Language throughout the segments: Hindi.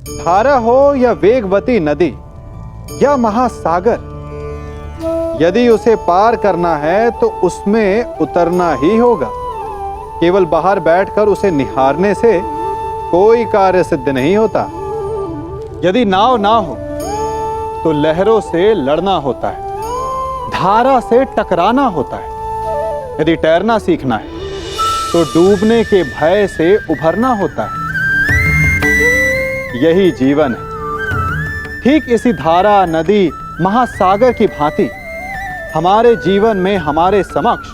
धारा हो या वेगवती नदी या महासागर, यदि उसे पार करना है तो उसमें उतरना ही होगा। केवल बाहर बैठकर उसे निहारने से कोई कार्य सिद्ध नहीं होता। यदि नाव ना हो तो लहरों से लड़ना होता है, धारा से टकराना होता है। यदि तैरना सीखना है तो डूबने के भय से उभरना होता है। यही जीवन है। ठीक इसी धारा, नदी, महासागर की भांति हमारे जीवन में हमारे समक्ष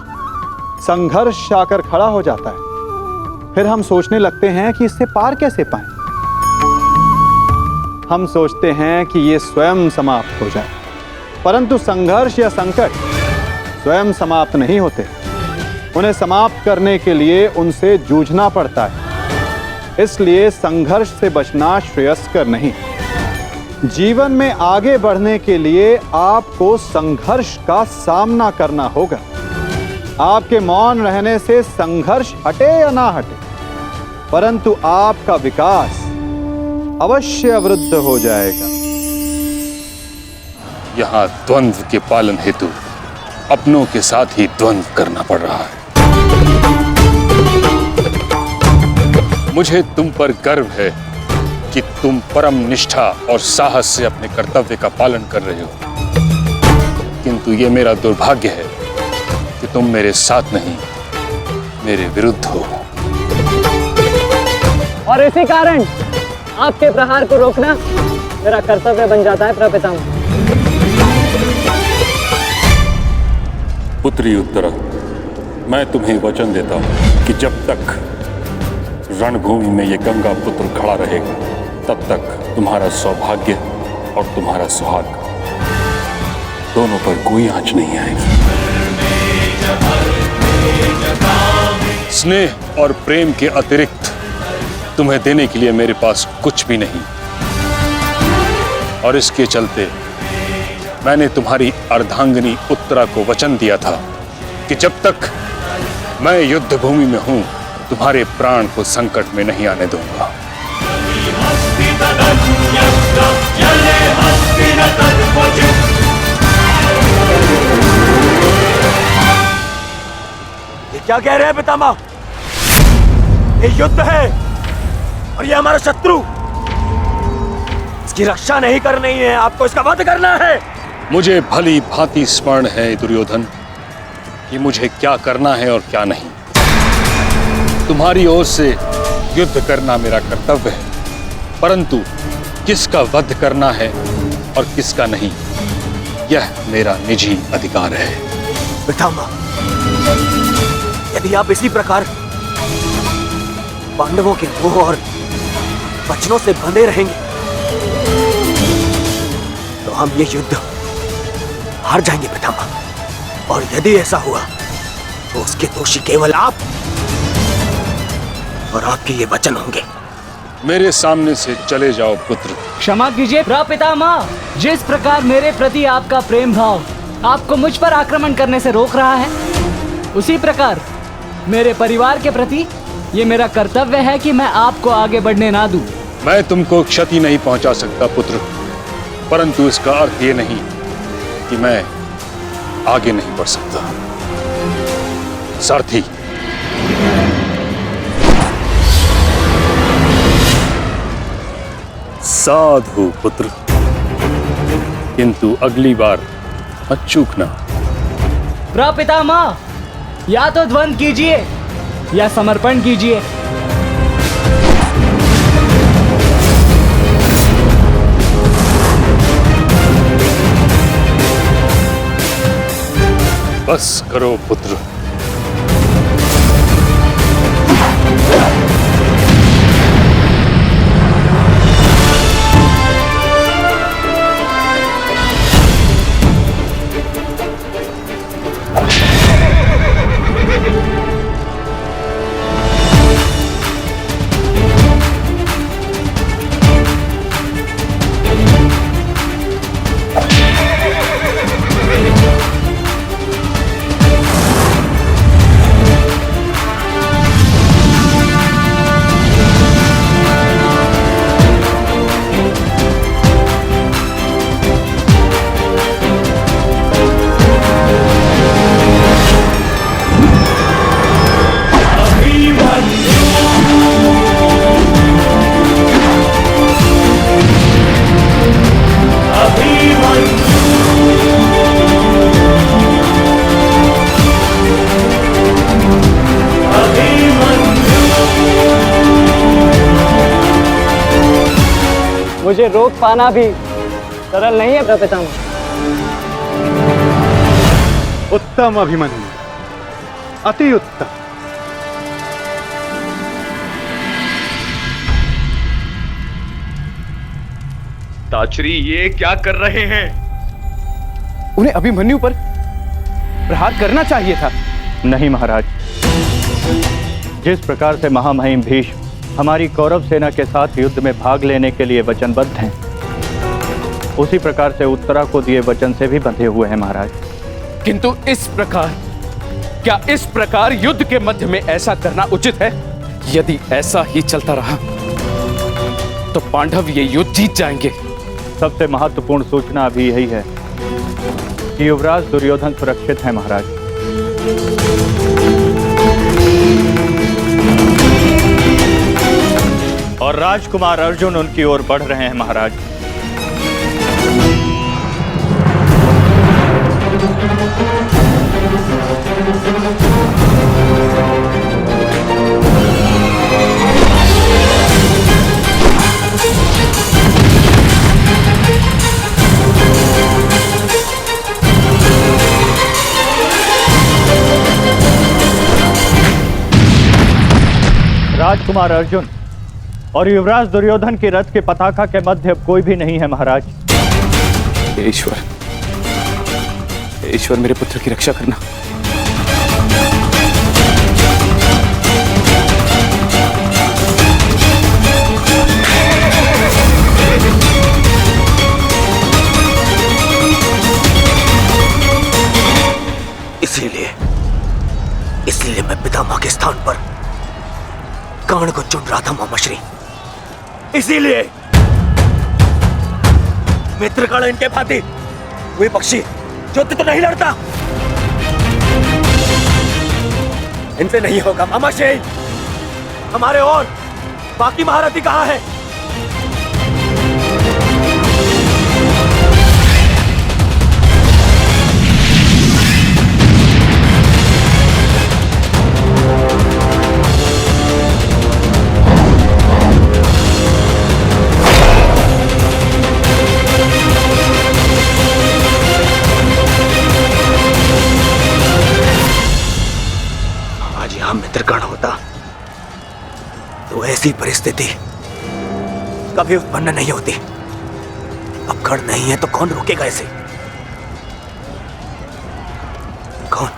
संघर्ष आकर खड़ा हो जाता है। फिर हम सोचने लगते हैं कि इससे पार कैसे पाएं। हम सोचते हैं कि ये स्वयं समाप्त हो जाए, परंतु संघर्ष या संकट स्वयं समाप्त नहीं होते। उन्हें समाप्त करने के लिए उनसे जूझना पड़ता है। इसलिए संघर्ष से बचना श्रेयस्कर नहीं। जीवन में आगे बढ़ने के लिए आपको संघर्ष का सामना करना होगा। आपके मौन रहने से संघर्ष हटे या ना हटे, परंतु आपका विकास अवश्य अवरुद्ध हो जाएगा। यहाँ द्वंद्व के पालन हेतु अपनों के साथ ही द्वंद्व करना पड़ रहा है। मुझे तुम पर गर्व है कि तुम परम निष्ठा और साहस से अपने कर्तव्य का पालन कर रहे हो, किंतु ये मेरा दुर्भाग्य है कि तुम मेरे साथ नहीं, मेरे विरुद्ध हो। और इसी कारण आपके प्रहार को रोकना मेरा कर्तव्य बन जाता है प्रपितामह। पुत्री उत्तरा, मैं तुम्हें वचन देता हूं कि जब तक रणभूमि में ये गंगा पुत्र खड़ा रहेगा, तब तक तुम्हारा सौभाग्य और तुम्हारा सुहाग दोनों पर कोई आंच नहीं आएगी। स्नेह और प्रेम के अतिरिक्त तुम्हें देने के लिए मेरे पास कुछ भी नहीं, और इसके चलते मैंने तुम्हारी अर्धांगिनी उत्तरा को वचन दिया था कि जब तक मैं युद्ध भूमि में हूं, तुम्हारे प्राण को संकट में नहीं आने दूंगा। ये क्या कह रहे हैं पितामह? ये युद्ध है और ये हमारा शत्रु। इसकी रक्षा नहीं करनी है, आपको इसका वध करना है। मुझे भली भांति स्मरण है दुर्योधन कि मुझे क्या करना है और क्या नहीं। तुम्हारी ओर से युद्ध करना मेरा कर्तव्य है, परंतु किसका वध करना है और किसका नहीं, यह मेरा निजी अधिकार है। पितामह, यदि आप इसी प्रकार पांडवों के मोह और वचनों से बंधे रहेंगे तो हम ये युद्ध हार जाएंगे पितामह। और यदि ऐसा हुआ तो उसके दोषी केवल आप और आपके ये वचन होंगे। मेरे सामने से चले जाओ पुत्र। क्षमा कीजिए प्रपितामह, जिस प्रकार मेरे प्रति आपका प्रेम भाव आपको मुझ पर आक्रमण करने से रोक रहा है, उसी प्रकार मेरे परिवार के प्रति ये मेरा कर्तव्य है कि मैं आपको आगे बढ़ने ना दूं। मैं तुमको क्षति नहीं पहुंचा सकता पुत्र, परंतु इसका अर्थ ये नहीं कि मैं आगे नहीं बढ़ सकता। सारथी, साधु पुत्र, किंतु अगली बार मत चूकना। प्रपितामह, या तो द्वंद्व कीजिए या समर्पण कीजिए। बस करो पुत्र। मुझे रोक पाना भी सरल नहीं है पितामह। उत्तम अभिमन्यु, अति उत्तम। ताचरी ये क्या कर रहे हैं? उन्हें अभिमन्यु पर प्रहार करना चाहिए था। नहीं महाराज, जिस प्रकार से महामहिम भीष्म हमारी कौरव सेना के साथ युद्ध में भाग लेने के लिए वचनबद्ध हैं, उसी प्रकार से उत्तरा को दिए वचन से भी बंधे हुए हैं महाराज। किंतु इस प्रकार, क्या इस प्रकार युद्ध के मध्य में ऐसा करना उचित है? यदि ऐसा ही चलता रहा तो पांडव ये युद्ध जीत जाएंगे। सबसे महत्वपूर्ण सूचना अभी यही है कि युवराज दुर्योधन सुरक्षित है महाराज। और राजकुमार अर्जुन उनकी ओर बढ़ रहे हैं महाराज। राजकुमार अर्जुन और युवराज दुर्योधन की रथ के पताका के मध्य कोई भी नहीं है महाराज। ईश्वर, ईश्वर मेरे पुत्र की रक्षा करना। इसीलिए मैं पितामह के स्थान पर कर्ण को चुन रहा था मामाश्री। इसीलिए मित्र कर्ण इनके भांति वे पक्षी युद्ध तो नहीं लड़ता, इनसे नहीं होगा मामाश्री। हमारे और बाकी महारथी कहां है? मित्रकर्ण होता तो ऐसी परिस्थिति कभी उत्पन्न नहीं होती। अब कर्ण नहीं है तो कौन रोकेगा इसे? कौन?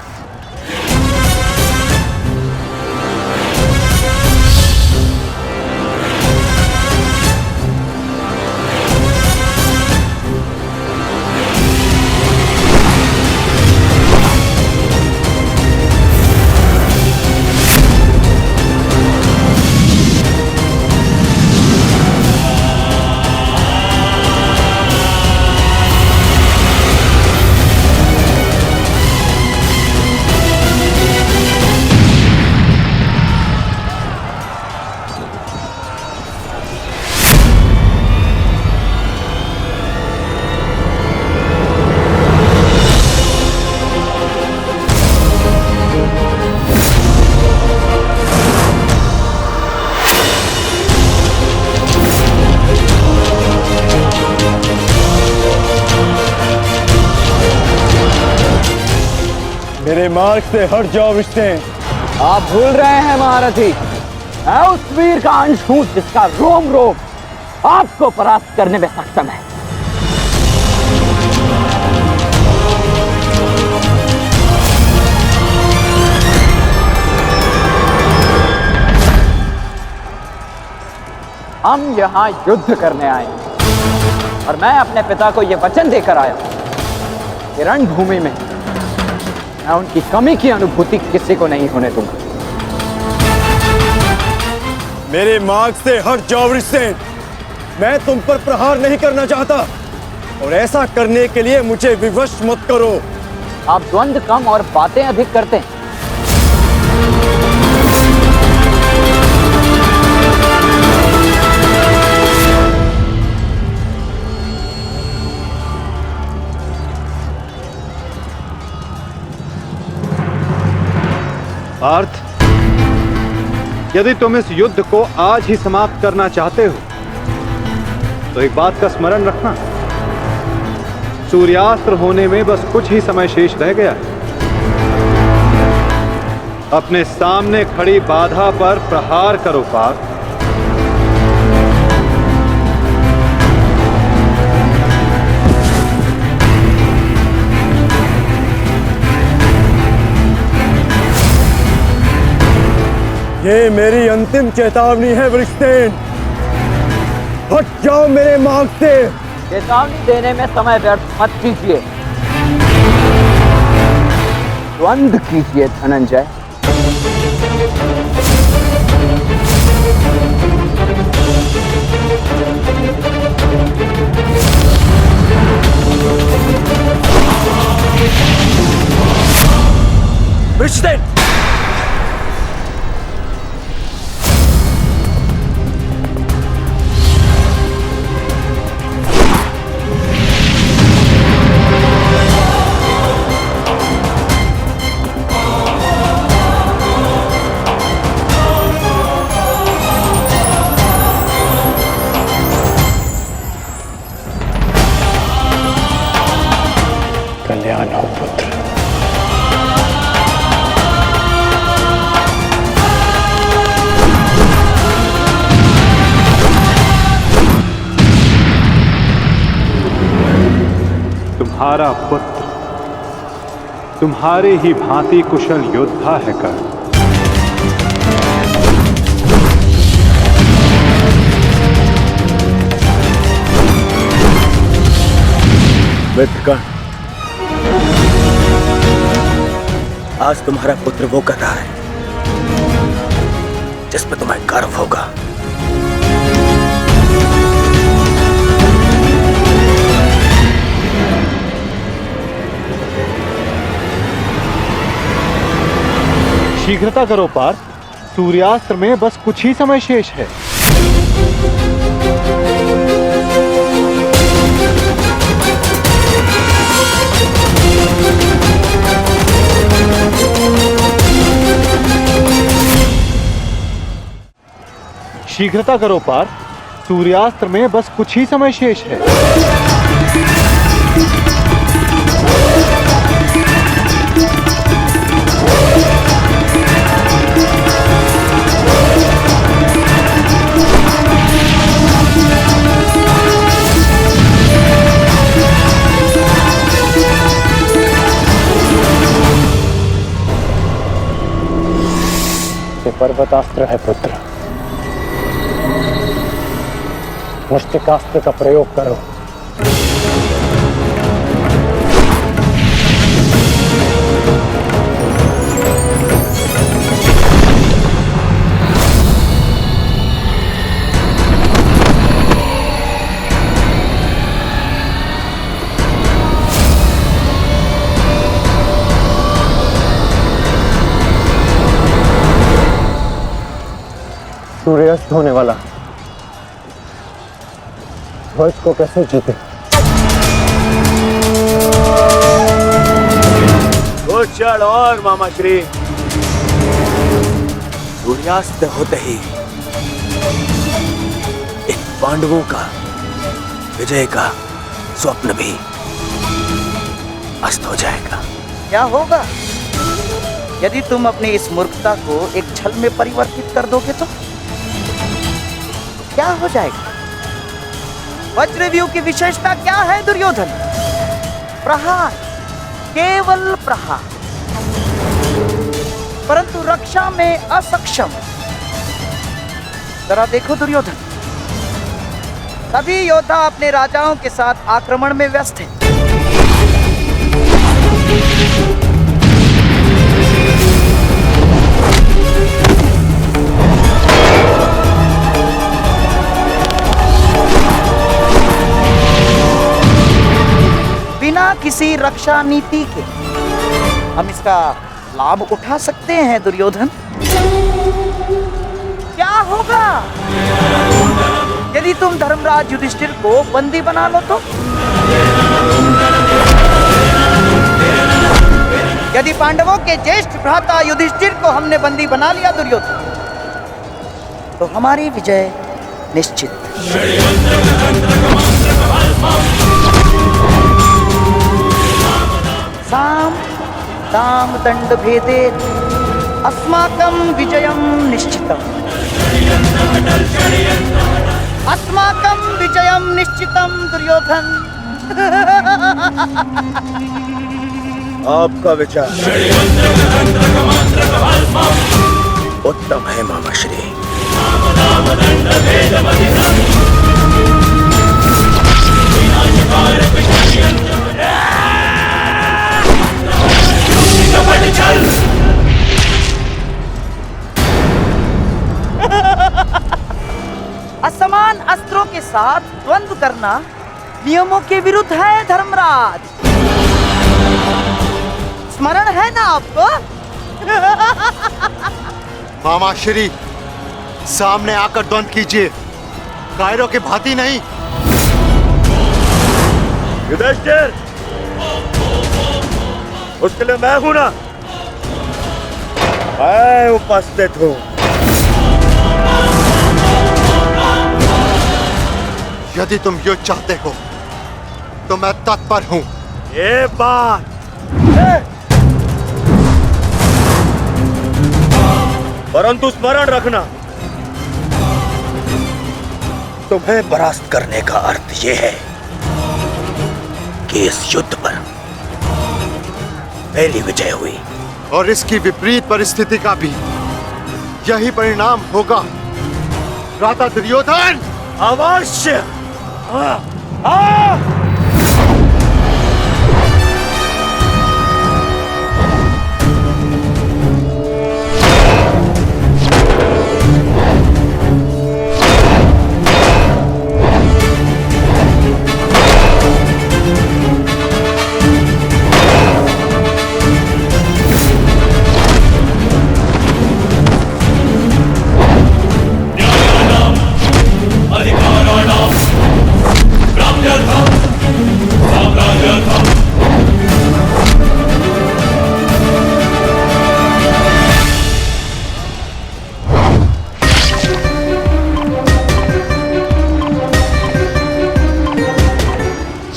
मेरे मार्ग से हट जाओ विष्णु। आप भूल रहे हैं महारथी, मैं उस वीर का अंश हूं जिसका रोम रोम आपको परास्त करने में सक्षम है। हम यहाँ युद्ध करने आए हैं और मैं अपने पिता को यह वचन देकर आया कि रणभूमि में मैं उनकी कमी की अनुभूति किसी को नहीं होने दूंगा। मेरे मार्ग से हट जाओ विष्णु। मैं तुम पर प्रहार नहीं करना चाहता और ऐसा करने के लिए मुझे विवश मत करो। आप द्वंद्व कम और बातें अधिक करते हैं। पार्थ, यदि तुम इस युद्ध को आज ही समाप्त करना चाहते हो तो एक बात का स्मरण रखना, सूर्यास्त्र होने में बस कुछ ही समय शेष रह गया है। अपने सामने खड़ी बाधा पर प्रहार करो पार्थ। ये मेरी अंतिम चेतावनी है वृषसेन, हट जाओ मेरे मार्ग से। चेतावनी देने में समय व्यर्थ मत कीजिए, द्वंद्व कीजिए धनंजय। वृषसेन, कल्याण हो पुत्र। तुम्हारा पुत्र तुम्हारे ही भांति कुशल योद्धा है कर्ण। मित्रगण, आज तुम्हारा पुत्र वो कर रहा है जिस पर तुम्हें गर्व होगा। शीघ्रता करो पार्थ, सूर्यास्त्र में बस कुछ ही समय शेष है। शीघ्रता करो पार्थ, सूर्यास्त्र में बस कुछ ही समय शेष है। ये पर्वतास्त्र है पुत्र, मुष्टिकास्त्र का प्रयोग करो। सूर्यास्त होने वाला, ध्वज को कैसे जीते? कुछ क्षण और मामा श्री। सूर्यास्त होते ही इन पांडवों का विजय का स्वप्न भी अस्त हो जाएगा। क्या होगा यदि तुम अपनी इस मूर्खता को एक छल में परिवर्तित कर दोगे तो क्या हो जाएगा? वज्रव्यूह की विशेषता क्या है दुर्योधन? प्रहार, केवल प्रहार, परंतु रक्षा में असक्षम। जरा देखो दुर्योधन, सभी योद्धा अपने राजाओं के साथ आक्रमण में व्यस्त हैं। बिना किसी रक्षा नीति के हम इसका लाभ उठा सकते हैं दुर्योधन। क्या होगा यदि तुम धर्मराज युधिष्ठिर को बंदी बना लो तो? यदि पांडवों के ज्येष्ठ भ्राता युधिष्ठिर को हमने बंदी बना लिया दुर्योधन, तो हमारी विजय निश्चित। दाम दंड भेदे अस्माकं विजयं निश्चितम्। अस्माकं विजयं निश्चितं दुर्योधन। आपका विचार उत्तम है मामाश्री। असमान अस्त्रों के साथ द्वंद्व करना नियमों के विरुद्ध है धर्मराज। स्मरण है ना आपको? मामा श्री, सामने आकर द्वंद कीजिए, कायरों की भांति नहीं। युधिष्ठिर, उसके लिए मैं हूं ना, मैं उपस्थित हूं। यदि तुम युद्ध चाहते हो तो मैं तत्पर हूं। ये बात परंतु स्मरण रखना, तुम्हें परास्त करने का अर्थ यह है कि इस युद्ध पर पहली विजय हुई, और इसकी विपरीत परिस्थिति का भी यही परिणाम होगा भ्राता दुर्योधन। अवश्य।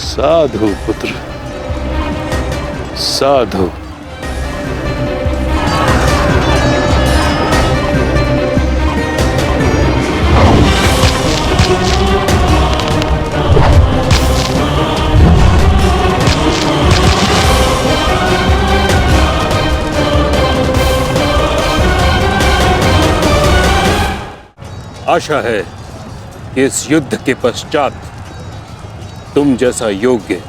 साधु पुत्र, साधु। आशा है कि इस युद्ध के पश्चात तुम जैसा योग्य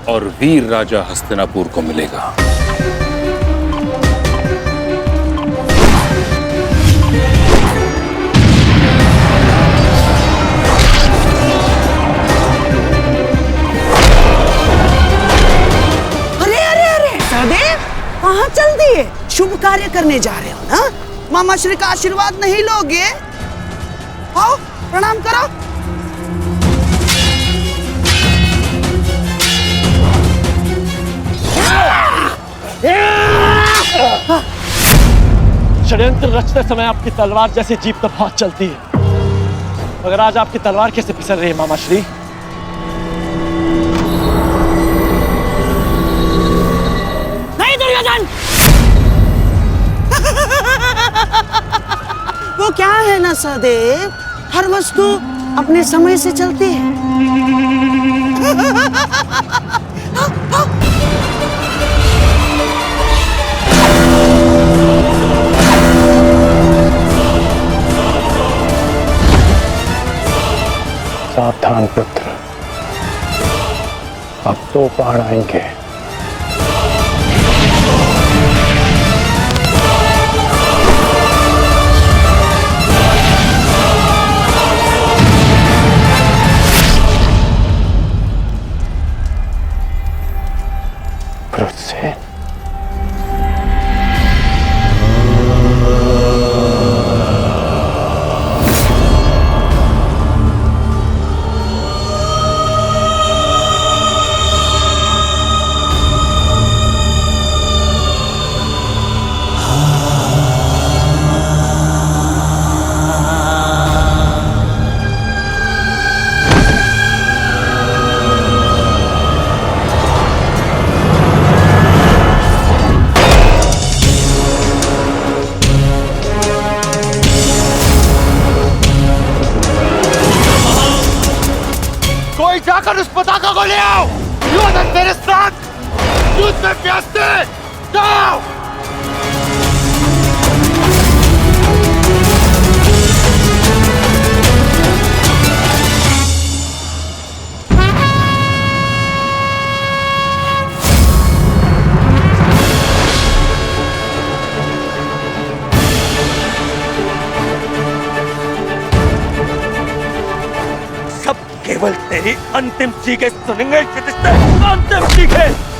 और वीर राजा हस्तिनापुर को मिलेगा। अरे अरे अरे सहदेव, कहाँ चल दिए? शुभ कार्य करने जा रहे हो ना? मामा श्री का आशीर्वाद नहीं लोगे? आओ प्रणाम करो। षड्यंत्र रचते समय आपकी तलवार जैसे जीप तो बहुत चलती है, मगर आज आपकी तलवार कैसे फिसल रही है मामाश्री? नहीं दुर्योधन, वो क्या है ना सहदेव, हर वस्तु अपने समय से चलती है। सावधान पुत्र, अब तो बाढ़ आएंगे। क्रोध से कोई जाकर उस पताका को ले आओ। दुर्योधन तेरे साथ युद्ध में व्यस्त है। जाओ। सब केवल तेरी अंतिम चीखें सुनेंगे। अंतिम चीखें।